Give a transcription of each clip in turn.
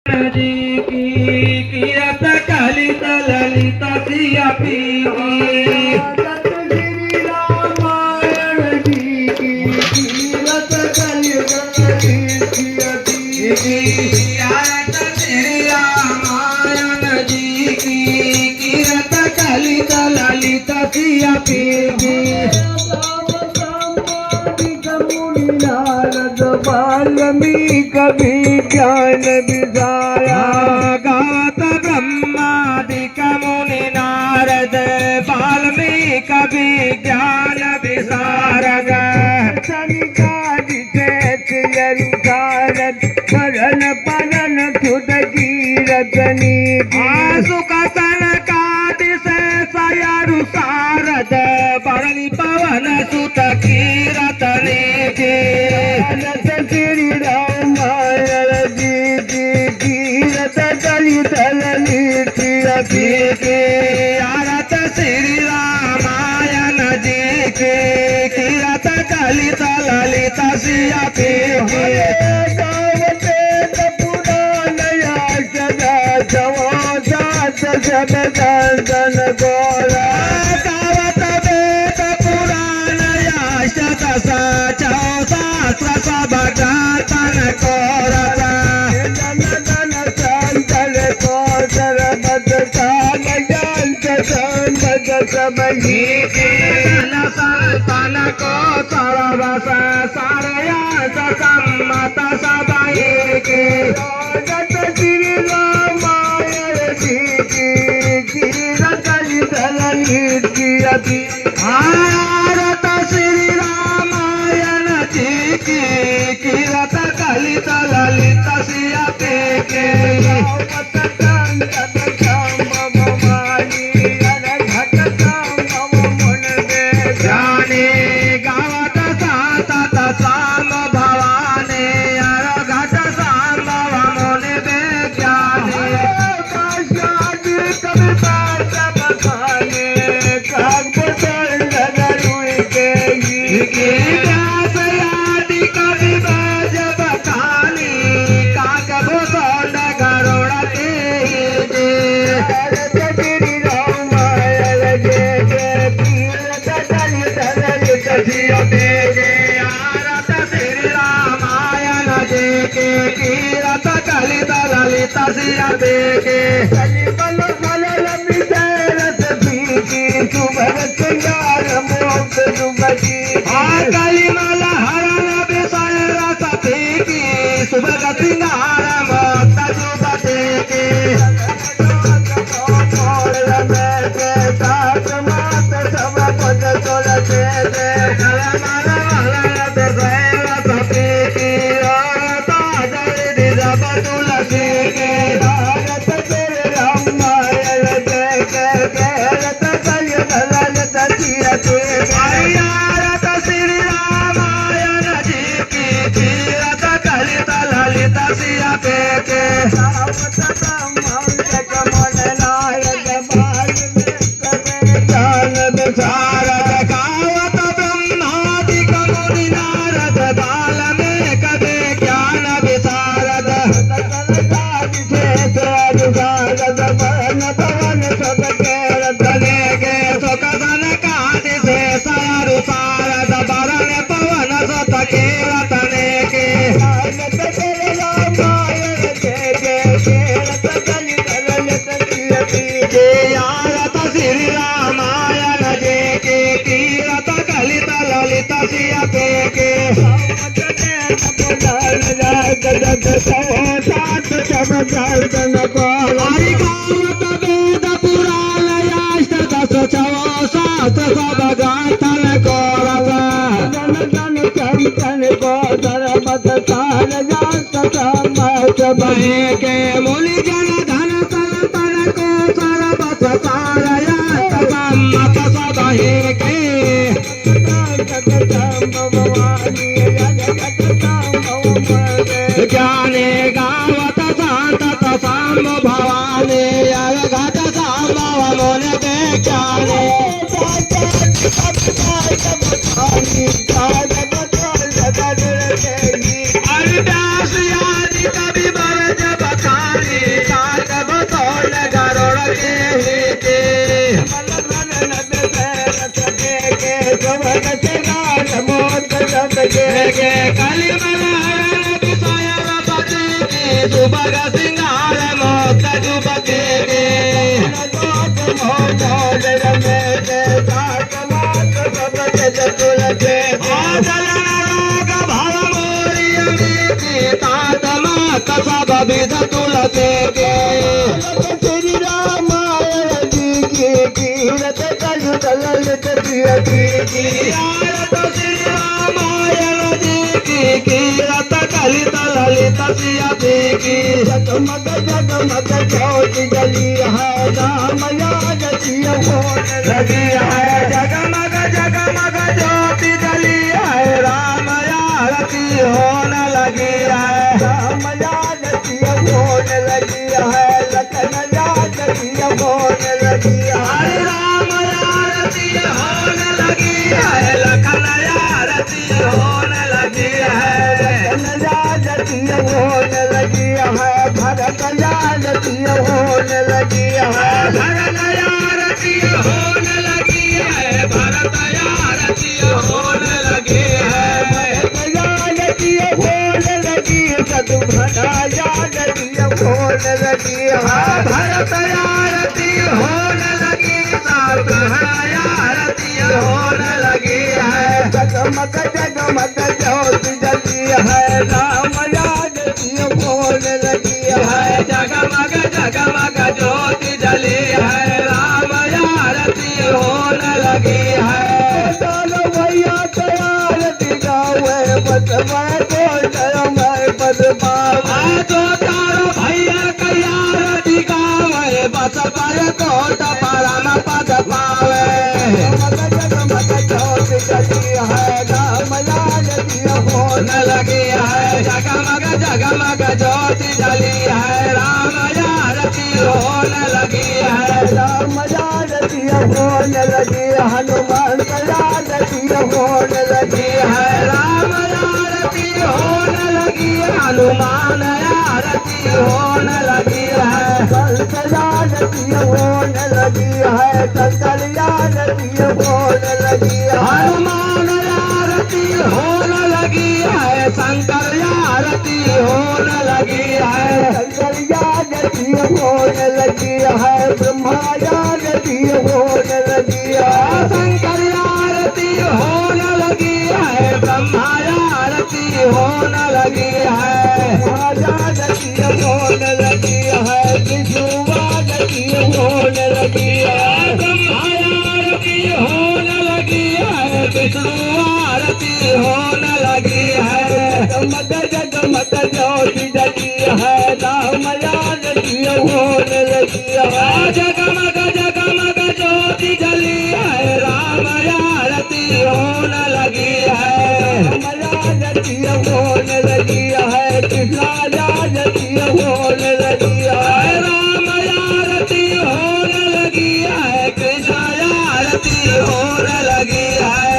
जी की किरत कलित ललिता सिया पी श्री रामायण जी की किरत कलित ललिता श्री रामायण जी की किरत कलित ललिता सिया पी वाल्मीकि विज्ञान विचारा गावत ब्रह्मादिक मुनि नारद वाल्मीकि विज्ञान विशारद भरण पनन सुत कीरतनी सुख सनकादिश सयरु सारद भरणी पवन सुत कीरतनी श्री रामायण जी की कीरत कलित ललिता आरत श्री रामायण जी के किरत कलित ललिता सिया शब्दन गोरा गावत वेद पुराण याशत सहस्र सभगतन कोरता संतन को सरबत काल जंत संबत सबही संतन को सरबस सारयास सम्मत सबही के श्री रामायण जी की किरत ललिता भारत श्री रामायण जी की किरत कलित ललिता सिया के जाने गावत सातत साम भवाने अर घट साम मुन विज्ञाने व्यास आदि कवि बज बखानी काक भूषण गरुड़ तेजे आरत श्री रामायण जी के किरत कलित ललिता सिया के कलिमल हरण विषय रसती की सुभग सिंगार मत जुबते के आरत श्री रामायण जी की किरत कलित ललिता सिया के शारद गावत ब्रह्मादिक मुनि नारद वाल्मीकि विज्ञान विशारद तने के सुख सनकादि से सयरु सारद भरण पवन सुत कीरतने के आरत श्री रामायण जी के किरत कलित ललिता सिया के हरि गावत वेद पुराण याष्टदश सहस्र सभगतन कोरता बहे के मुनि जन धन संतन को सरबत सारयास सम्मत सबहे के ज्ञाने गावत शांतत साम भवानी अर घट साम मुन विज्ञाने अरदास आदि कवि बरज बखानी सुबह सिंगार मोत जुबते के भाव मोरिया तात मात सब विध तुलसे के श्री रामायण जी की कीरत कलयुग ललित प्रिय की श्री रामायण जी की कीरत कलित ललित सियति की जगमग जगमग ज्योति जली है राम याद सिय होने लगी है जगमग जगमग ज्योति जली है राम आरती होने लगी है राम याद सिय होने लगी है लखन याद सिय होने लगी हरे है राम आरती होने लगी है लखन आरती होने लगी है लखन याद सिय होने लगी है भरत याद सिय होने लगी है भरत आरती होने लगी है भरत आरती होने लगी है याद सिय होने लगी सदु भरा याद सिय होने लगी है भरत आरती होने लगी सात आरती होने लगी है जगमग जगमग ज्योति जली है राम याद सिय होने लगी है जगमग जगमग ज्योति जली है राम आरती होने लगी है चलो भैया तैयार दिखावे बसवा को जयम पद पावे तो तारो भैया कैयार दिखावे बस पर कोट परम पद पावे जगमग जगमग ज्योति जली है राम याद सिय होने होने लगी है जगमग जगमग ज्योति जली है राम आरती होने लगी है राम याद सिय होने लगी हनुमान याद सिय होने लगी है राम आरती होने लगी हनुमान आरती होने लगी है कंस याद सिय होने लगी है शंकर याद सिय होने लगी है हनुमान आरती होने लगी है शंकर आरती होने लगी है शंकर याद सिय होने लगी है ब्रह्मा याद सिय होने लगी है शंकर आरती होने लगी है ब्रह्मा आरती होने लगी है याद सिय होने लगी है विष्णु याद सिय होने लगी है ब्रह्मा आरती होने लगी है विष्णु आरती होने लगी है जगमग जगमग ज्योति जली है राम याद सिय होने लगी है जगमग जगमग ज्योति जली है राम आरती होने लगी है याद सिय होने लगी है कृष्णा याद सिय होने लगी है राम आरती होने लगी है कृष्ण आरती होने लगी है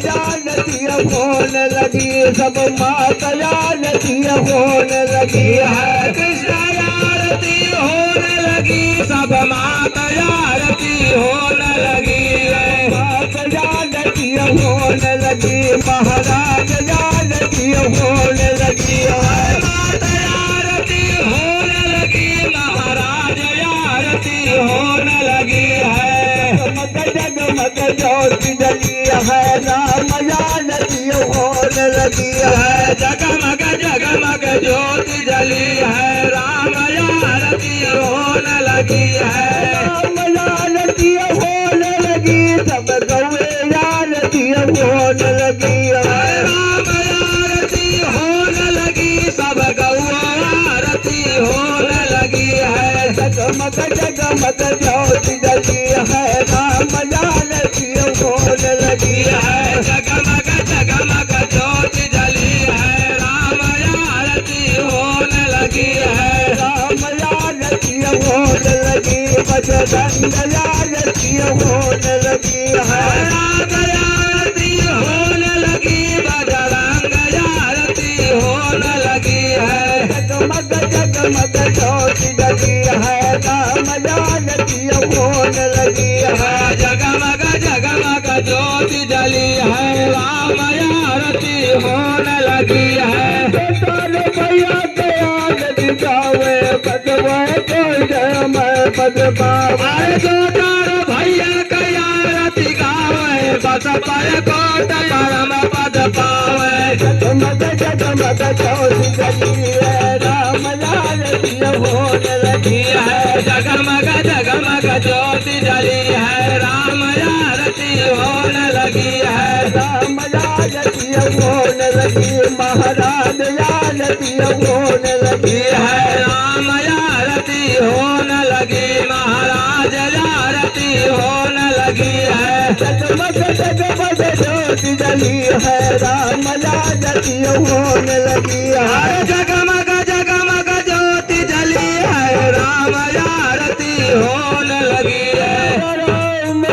याद सिय होने लगी सब माता याद सिय होने लगी है कृष्ण आरती होने लगी सब माता आरती होने लगी है माता याद सिय होने लगी महाराज याद सिय होने लगी है माता आरती होने लगी महाराज आरती होने लगी है जगमग जगमग ज्योति जली है राम याद सिय होने लगी है जगमग जगमग ज्योति जली है राम आरती होने लगी है राम याद सिय होने लगी सब गौए याद सिय होने लगी है राम आरती होने लगी सब गौ आरती होने लगी है जगमग जगमग ज्योति जली है राम याद सिय होने लगी है जगमग जगमग ज्योति जली है राम आरती होने लगी है राम याद सिय होने लगी बजरंग याद सिय होने लगी है राम आरती होने लगी बजरंग आरती होने लगी है जगमग जगमग ज्योति जली है राम याद सिय होने लगी है जगमग जगमग ज्योति जली है राम आरती होने लगी है चलो भैया तैयार गावे बदवा कोई धर्म पद पावे अरे दो चार भैया कया रति गावे बस पर कोट परम पद पावे जगमग ज्योति जली है राम आरती होने लगी है जगमग जगमग ज्योति जली है राम आरती होने लगी है राम आरती होने लगी महाराज आरती होने लगी है राम आरती होने लगी महाराज आरती होने लगी है जगमग ज्योति जली है राम आरती होने लगी है जगमग जगमग ज्योति जली है राम आरती होने लगी है राम